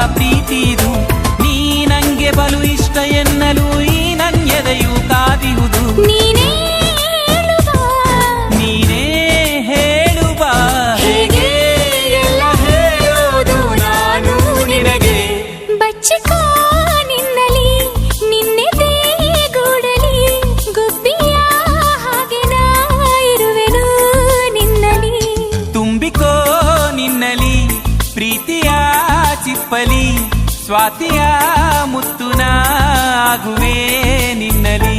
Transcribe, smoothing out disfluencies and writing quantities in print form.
ಪ್ರೀತಿದು. ನೀ ನಂಗೆ ಬಲು ಇಷ್ಟ ಎನ್ನಲು ಈ ನನ್ಯದೆಯು ಕಾದಿಹುದು. ನೀನೇ ಹೇಳುವ ಹೇಗೆ ಎಲ್ಲ ಹೇಳೋದು ನಾನು ನಿನಗೆ. ಬಚ್ಚಿಕೋ ನಿನ್ನಲಿ ನಿನ್ನೆದೆ ಗೂಡಲಿ ಗುಬ್ಬಿಯ ಹಾಗೆ ನಾ ಇರುವೆನು ನಿನ್ನಲಿ. ತುಂಬಿಕೋ ನಿನ್ನಲಿ ಪ್ರೀತಿಯ ಚಿಪ್ಪಲಿ ಸ್ವಾತಿಯ ಮುತ್ತುನ ಆಗುವೆ ನಿನ್ನಲಿ.